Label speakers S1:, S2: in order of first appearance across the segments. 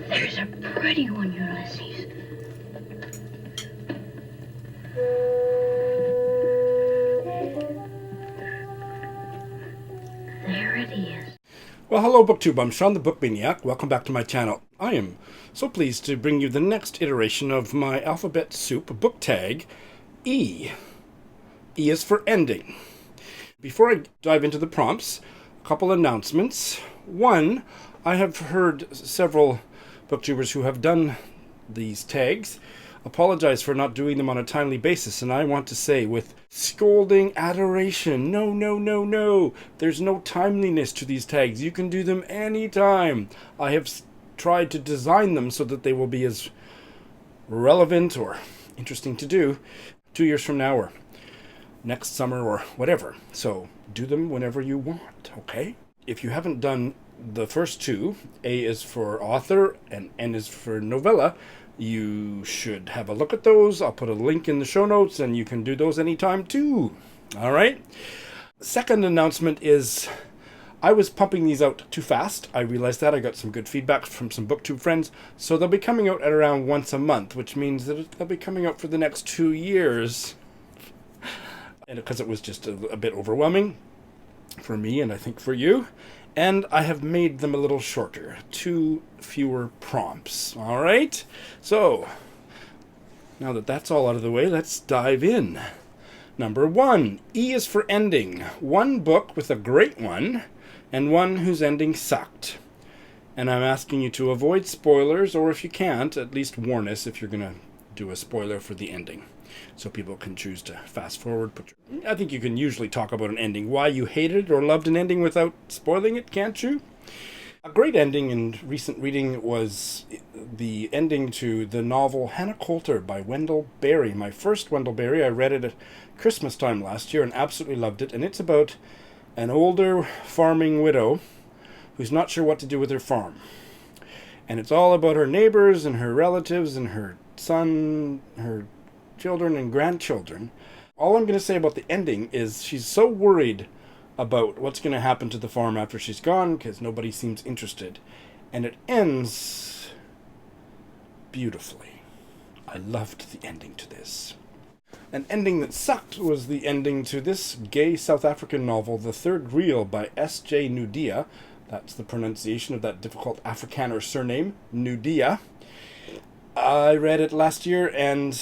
S1: There's a pretty one, Ulysses. There it is.
S2: Well, hello BookTube, I'm Sean the Book Maniac. Welcome back to my channel. I am so pleased to bring you the next iteration of my alphabet soup book tag, E. E is for ending. Before I dive into the prompts, a couple announcements. One, I have heard several booktubers who have done these tags apologize for not doing them on a timely basis, and I want to say with scolding adoration, no. There's no timeliness to these tags. You can do them anytime. I have tried to design them so that they will be as relevant or interesting to do 2 years from now or next summer or whatever. So do them whenever you want, okay? If you haven't done the first two, A is for author and N is for novella, you should have a look at those. I'll put a link in the show notes and you can do those anytime too. All right. Second announcement is I was pumping these out too fast. I realized that. I got some good feedback from some BookTube friends. So they'll be coming out at around once a month, which means that they'll be coming out for the next 2 years. And because it was just a bit overwhelming for me and I think for you. And I have made them a little shorter, 2 fewer prompts. All right? So, now that that's all out of the way, let's dive in. Number 1, E is for ending. One book with a great one, and one whose ending sucked. And I'm asking you to avoid spoilers, or if you can't, at least warn us if you're going to do a spoiler for the ending. So people can choose to fast forward. I think you can usually talk about an ending. Why you hated or loved an ending without spoiling it, can't you? A great ending in recent reading was the ending to the novel Hannah Coulter by Wendell Berry. My first Wendell Berry. I read it at Christmas time last year and absolutely loved it. And it's about an older farming widow who's not sure what to do with her farm. And it's all about her neighbors and her relatives and her son, her children and grandchildren. All I'm going to say about the ending is she's so worried about what's going to happen to the farm after she's gone because nobody seems interested. And it ends beautifully. I loved the ending to this. An ending that sucked was the ending to this gay South African novel, The Third Reel by S.J. Nudia. That's the pronunciation of that difficult Afrikaner surname, Nudia. I read it last year and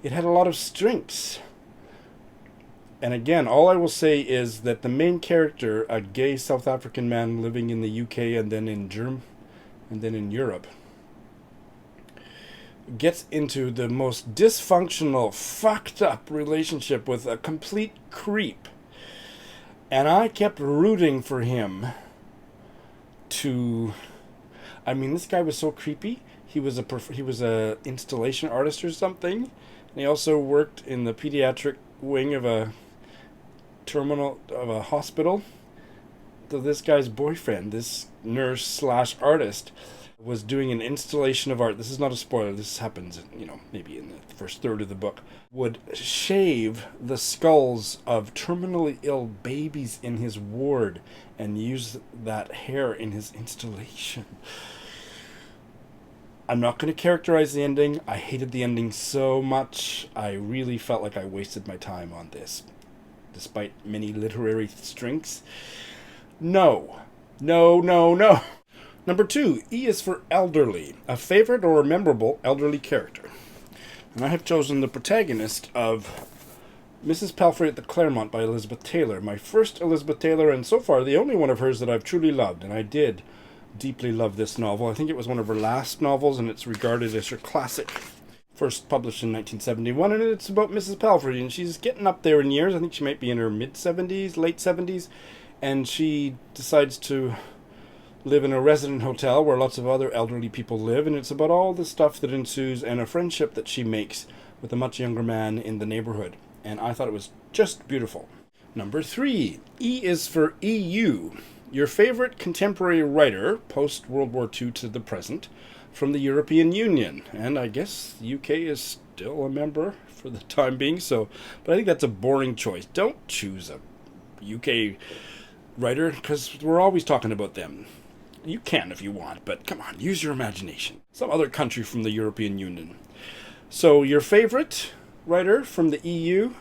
S2: it had a lot of strengths. And again, all I will say is that the main character, a gay South African man living in the UK and then in Europe, gets into the most dysfunctional, fucked up relationship with a complete creep. And I kept rooting for him to... I mean, this guy was so creepy. He was a installation artist or something. And he also worked in the pediatric wing of a hospital. So this guy's boyfriend, this nurse/artist, was doing an installation of art. This is not a spoiler. This happens, maybe in the first third of the book. Would shave the skulls of terminally ill babies in his ward and use that hair in his installation. I'm not going to characterize the ending. I hated the ending so much. I really felt like I wasted my time on this, despite many literary strengths. No. Number 2, E is for elderly. A favorite or a memorable elderly character. And I have chosen the protagonist of Mrs. Palfrey at the Claremont by Elizabeth Taylor. My first Elizabeth Taylor, and so far the only one of hers that I've truly loved. And I did deeply love this novel. I think it was one of her last novels, and it's regarded as her classic. First published in 1971, and it's about Mrs. Palfrey, and she's getting up there in years. I think she might be in her mid-70s, late 70s, and she decides to live in a resident hotel where lots of other elderly people live, and it's about all the stuff that ensues and a friendship that she makes with a much younger man in the neighborhood. And I thought it was just beautiful. Number 3, E is for EU. Your favorite contemporary writer, post-World War II to the present, from the European Union. And I guess the UK is still a member for the time being, but I think that's a boring choice. Don't choose a UK writer, because we're always talking about them. You can if you want, but come on, use your imagination. Some other country from the European Union. So your favorite writer from the EU,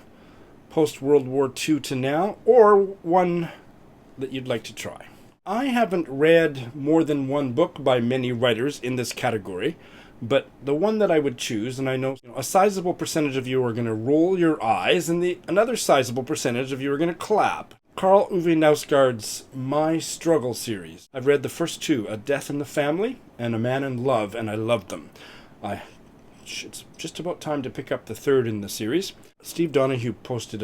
S2: post-World War II to now, or one that you'd like to try. I haven't read more than one book by many writers in this category, but the one that I would choose, and I know a sizable percentage of you are going to roll your eyes, and another sizable percentage of you are going to clap. Karl Ove Knausgaard's My Struggle series. I've read the first two, A Death in the Family and A Man in Love, and I loved them. It's just about time to pick up the third in the series. Steve Donahue posted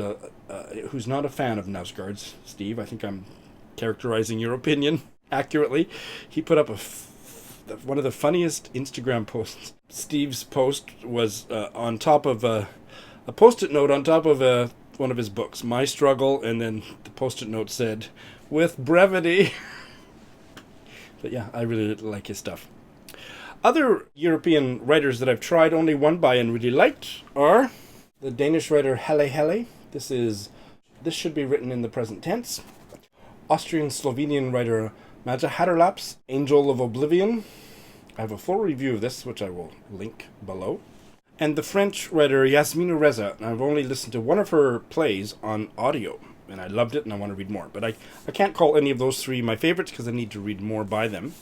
S2: who's not a fan of Knausgaard's. Steve, I think I'm characterizing your opinion accurately. He put up one of the funniest Instagram posts. Steve's post was on top of a post-it note on top of one of his books, My Struggle, and then the post-it note said, with brevity. But yeah, I really like his stuff. Other European writers that I've tried only one by and really liked are the Danish writer Helle Helle. This should be written in the present tense. Austrian-Slovenian writer Maja Hatterlap's Angel of Oblivion. I have a full review of this, which I will link below. And the French writer Yasmina Reza. I've only listened to one of her plays on audio, and I loved it, and I want to read more. But I can't call any of those three my favorites because I need to read more by them.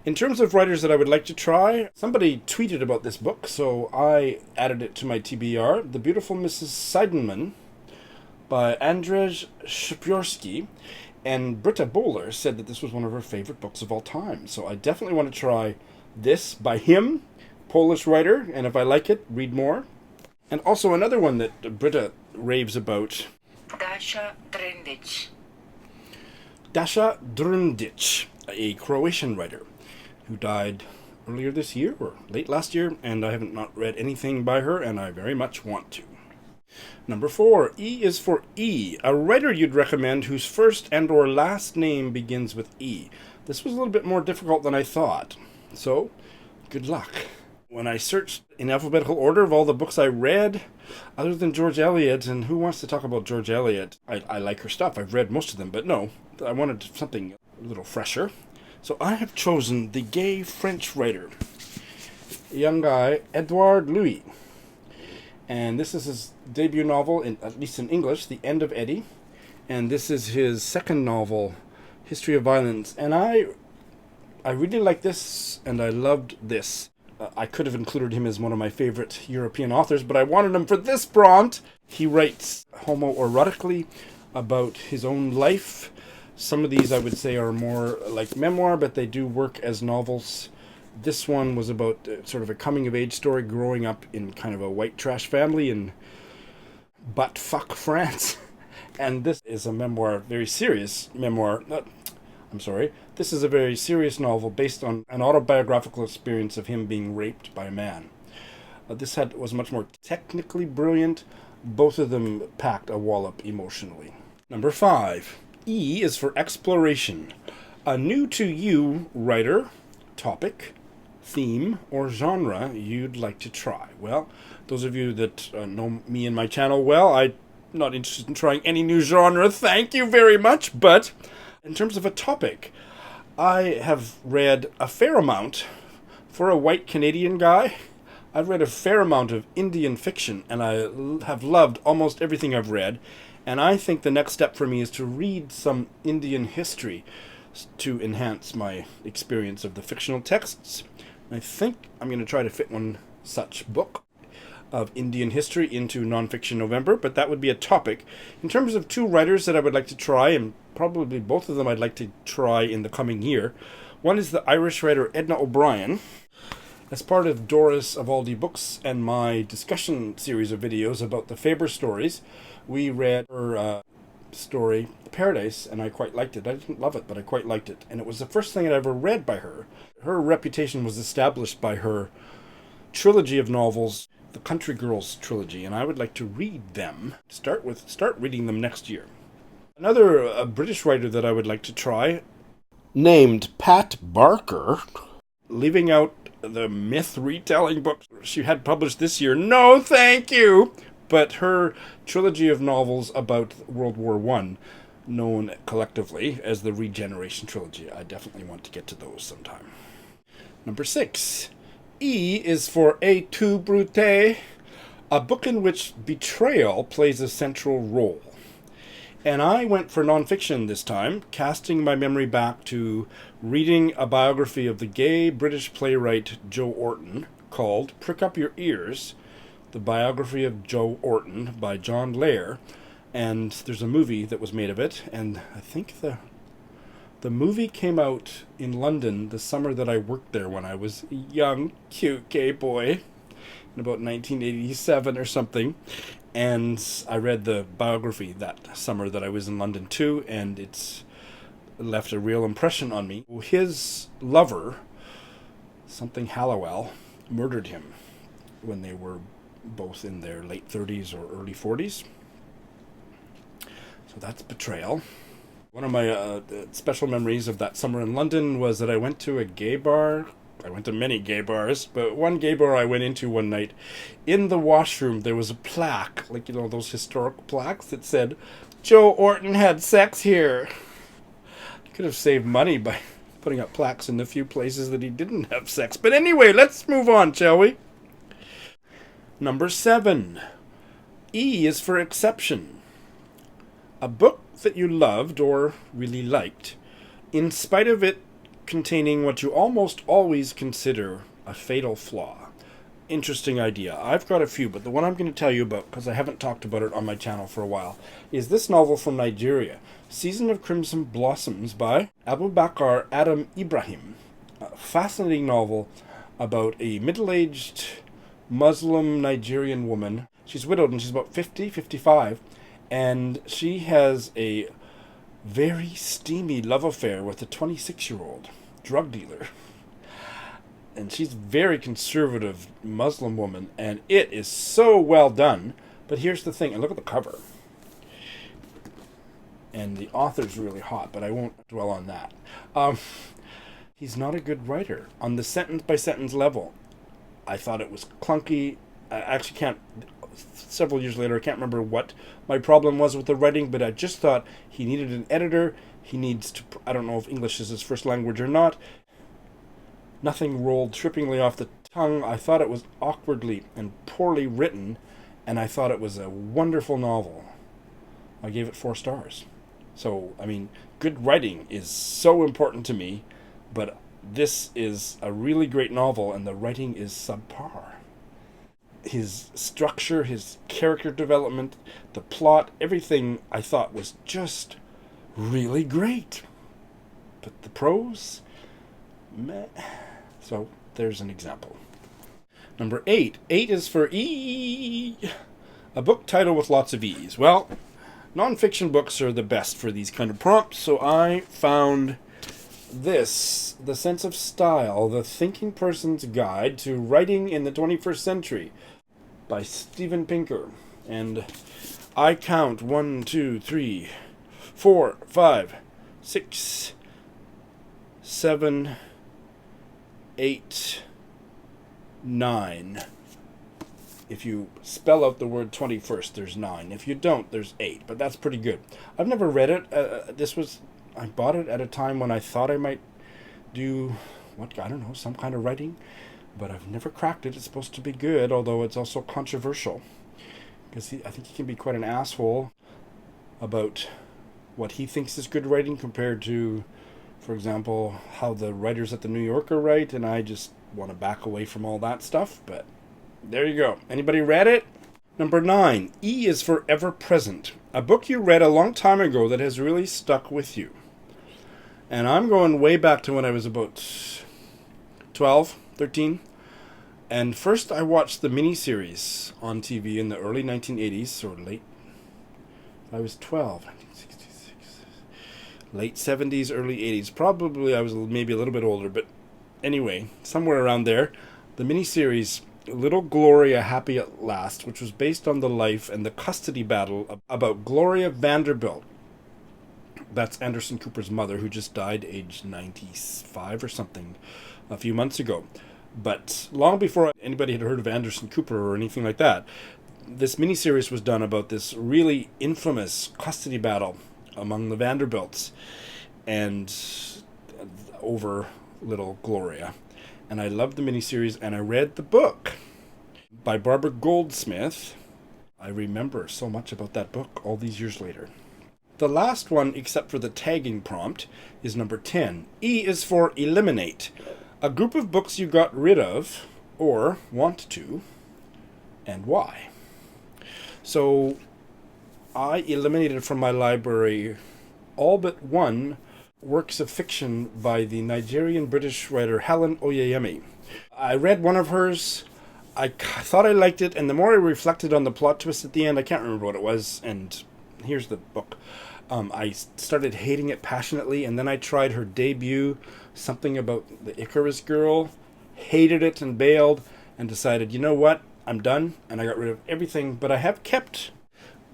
S2: In terms of writers that I would like to try, somebody tweeted about this book, so I added it to my TBR. The Beautiful Mrs. Seidenman by Andrzej Szpiorsky. And Britta Bowler said that this was one of her favorite books of all time. So I definitely want to try this by him, Polish writer, and if I like it, read more. And also another one that Britta raves about.
S3: Daša Drndić.
S2: Daša Drndić, a Croatian writer who died earlier this year or late last year, and I haven't not read anything by her, and I very much want to. Number 4, E is for E, a writer you'd recommend whose first and or last name begins with E. This was a little bit more difficult than I thought, so good luck. When I searched in alphabetical order of all the books I read, other than George Eliot, and who wants to talk about George Eliot? I like her stuff, I've read most of them, but no, I wanted something a little fresher. So I have chosen the gay French writer, a young guy, Edouard Louis. And this is his debut novel, at least in English, The End of Eddie. And this is his second novel, History of Violence. And I really like this, and I loved this. I could have included him as one of my favorite European authors, but I wanted him for this prompt. He writes homoerotically about his own life. Some of these I would say are more like memoir, but they do work as novels. This one was about sort of a coming-of-age story growing up in kind of a white trash family in butt-fuck France. And this is a memoir, very serious memoir. This is a very serious novel based on an autobiographical experience of him being raped by a man. This was much more technically brilliant. Both of them packed a wallop emotionally. Number 5. E is for exploration. A new to you writer, topic, theme, or genre you'd like to try. Well, those of you that know me and my channel well, I'm not interested in trying any new genre, thank you very much, but in terms of a topic, I have read a fair amount. For a white Canadian guy, I've read a fair amount of Indian fiction, and I have loved almost everything I've read. And I think the next step for me is to read some Indian history to enhance my experience of the fictional texts. I think I'm going to try to fit one such book of Indian history into Nonfiction November, but that would be a topic. In terms of two writers that I would like to try, and probably both of them I'd like to try in the coming year, one is the Irish writer Edna O'Brien. As part of Doris Avaldi Books and my discussion series of videos about the Faber stories, we read her story, Paradise, and I quite liked it. I didn't love it, but I quite liked it. And it was the first thing I'd ever read by her. Her reputation was established by her trilogy of novels, the Country Girls trilogy, and I would like to read them. Start reading them next year. Another British writer that I would like to try, named Pat Barker, leaving out the myth retelling book she had published this year. No, thank you! But her trilogy of novels about World War I known collectively as the Regeneration Trilogy. I definitely want to get to those sometime. Number 6. E is for Et tu, Brute, a book in which betrayal plays a central role. And I went for nonfiction this time, casting my memory back to reading a biography of the gay British playwright Joe Orton called Prick Up Your Ears, the biography of Joe Orton by John Lair. And there's a movie that was made of it, and I think the movie came out in London the summer that I worked there when I was a young, cute gay boy in about 1987 or something. And I read the biography that summer that I was in London too, and it's left a real impression on me. His lover, something Hallowell, murdered him when they were both in their late 30s or early 40s. So that's betrayal. One of my special memories of that summer in London was that I went to a gay bar. I went to many gay bars, but one gay bar I went into one night, in the washroom there was a plaque, like, you know, those historic plaques that said, Joe Orton had sex here. I could have saved money by putting up plaques in the few places that he didn't have sex. But anyway, let's move on, shall we? Number 7. E is for exception. A book that you loved or really liked, in spite of it containing what you almost always consider a fatal flaw. Interesting idea. I've got a few, but the one I'm going to tell you about, because I haven't talked about it on my channel for a while, is this novel from Nigeria, Season of Crimson Blossoms by Abubakar Adam Ibrahim. A fascinating novel about a middle-aged Muslim Nigerian woman. She's widowed and she's about 50, 55, and she has a very steamy love affair with a 26-year-old drug dealer. And she's a very conservative Muslim woman, and it is so well done. But here's the thing, and look at the cover. And the author's really hot, but I won't dwell on that. He's not a good writer. On the sentence-by-sentence level, I thought it was clunky. I actually can't, several years later, I can't remember what my problem was with the writing, but I just thought he needed an editor. He needs to, I don't know if English is his first language or not. Nothing rolled trippingly off the tongue. I thought it was awkwardly and poorly written, and I thought it was a wonderful novel. I gave it 4 stars. So, I mean, good writing is so important to me, but this is a really great novel, and the writing is subpar. His structure, his character development, the plot, everything I thought was just really great. But the prose, meh. So there's an example. Number 8. 8 is for E. A book title with lots of E's. Well, nonfiction books are the best for these kind of prompts, so I found this, The Sense of Style, The Thinking Person's Guide to Writing in the 21st Century by Steven Pinker. And I count 1, 2, 3, 4, 5, 6, 7, 8, 9. If you spell out the word 21st, there's 9. If you don't, there's 8. But that's pretty good. I've never read it. I bought it at a time when I thought I might do, some kind of writing. But I've never cracked it. It's supposed to be good, although it's also controversial. Because I think he can be quite an asshole about what he thinks is good writing compared to, for example, how the writers at the New Yorker write, and I just want to back away from all that stuff. But there you go. Anybody read it? Number 9. E is for Ever Present. A book you read a long time ago that has really stuck with you. And I'm going way back to when I was about 12, 13. And first I watched the miniseries on TV in the early 1980s, or late, I was 12, 1966, late 70s, early 80s. Probably I was maybe a little bit older, but anyway, somewhere around there. The miniseries Little Gloria Happy at Last, which was based on the life and the custody battle about Gloria Vanderbilt. That's Anderson Cooper's mother, who just died aged 95 or something a few months ago. But long before anybody had heard of Anderson Cooper or anything like that, this miniseries was done about this really infamous custody battle among the Vanderbilts and over little Gloria. And I loved the miniseries, and I read the book by Barbara Goldsmith. I remember so much about that book all these years later. The last one, except for the tagging prompt, is number 10. E is for eliminate. A group of books you got rid of, or want to, and why. So, I eliminated from my library all but one works of fiction by the Nigerian-British writer Helen Oyeyemi. I read one of hers. I thought I liked it, and the more I reflected on the plot twist at the end, I can't remember what it was, and here's the book. I started hating it passionately, and then I tried her debut, something about the Icarus girl, hated it and bailed, and decided, you know what, I'm done, and I got rid of everything, but I have kept,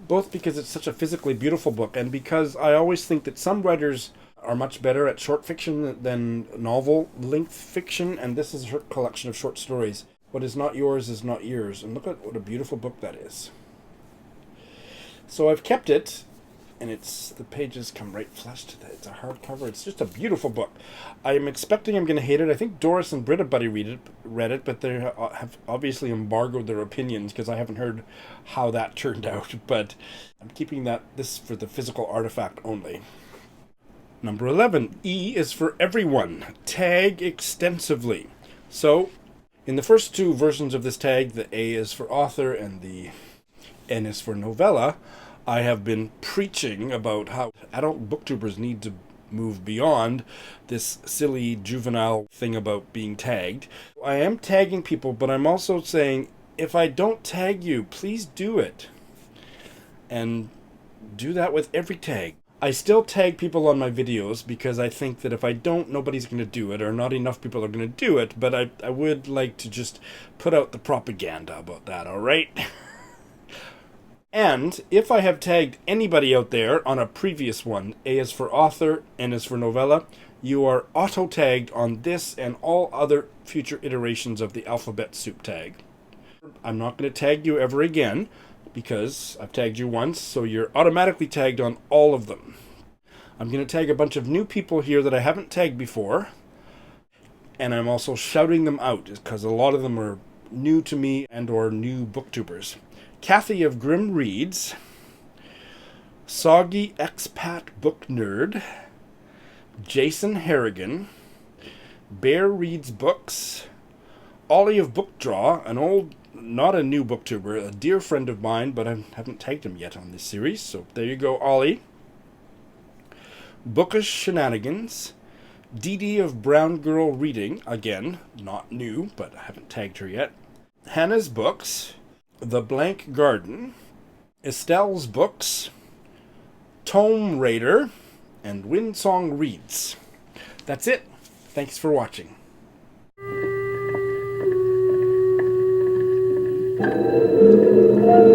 S2: both because it's such a physically beautiful book, and because I always think that some writers are much better at short fiction than novel-length fiction, and this is her collection of short stories. What is not yours is not yours, and look at what a beautiful book that is. So I've kept it, and the pages come right flush to that. It's a hardcover. It's just a beautiful book. I'm expecting I'm going to hate it. I think Doris and Britta Buddy read it, but they have obviously embargoed their opinions because I haven't heard how that turned out. But I'm keeping this for the physical artifact only. Number 11. E is for everyone. Tag extensively. So, in the first two versions of this tag, the A is for author and the N is for novella, I have been preaching about how adult booktubers need to move beyond this silly juvenile thing about being tagged. I am tagging people, but I'm also saying, if I don't tag you, please do it. And do that with every tag. I still tag people on my videos because I think that if I don't, nobody's going to do it, or not enough people are going to do it, but I would like to just put out the propaganda about that, alright? And if I have tagged anybody out there on a previous one, A is for author, N is for novella, you are auto-tagged on this and all other future iterations of the alphabet soup tag. I'm not going to tag you ever again, because I've tagged you once, so you're automatically tagged on all of them. I'm going to tag a bunch of new people here that I haven't tagged before, and I'm also shouting them out, because a lot of them are new to me and or new booktubers. Kathy of Grim Reads, Soggy Expat Book Nerd, Jason Harrigan, Bear Reads Books, Ollie of Book Draw, an old, not a new booktuber, a dear friend of mine, but I haven't tagged him yet on this series, so there you go, Ollie. Bookish Shenanigans, Dee Dee of Brown Girl Reading, again, not new, but I haven't tagged her yet. Hannah's Books, The Blank Garden, Estelle's Books, Tome Raider, and Windsong Reads. That's it. Thanks for watching.
S1: Thank you.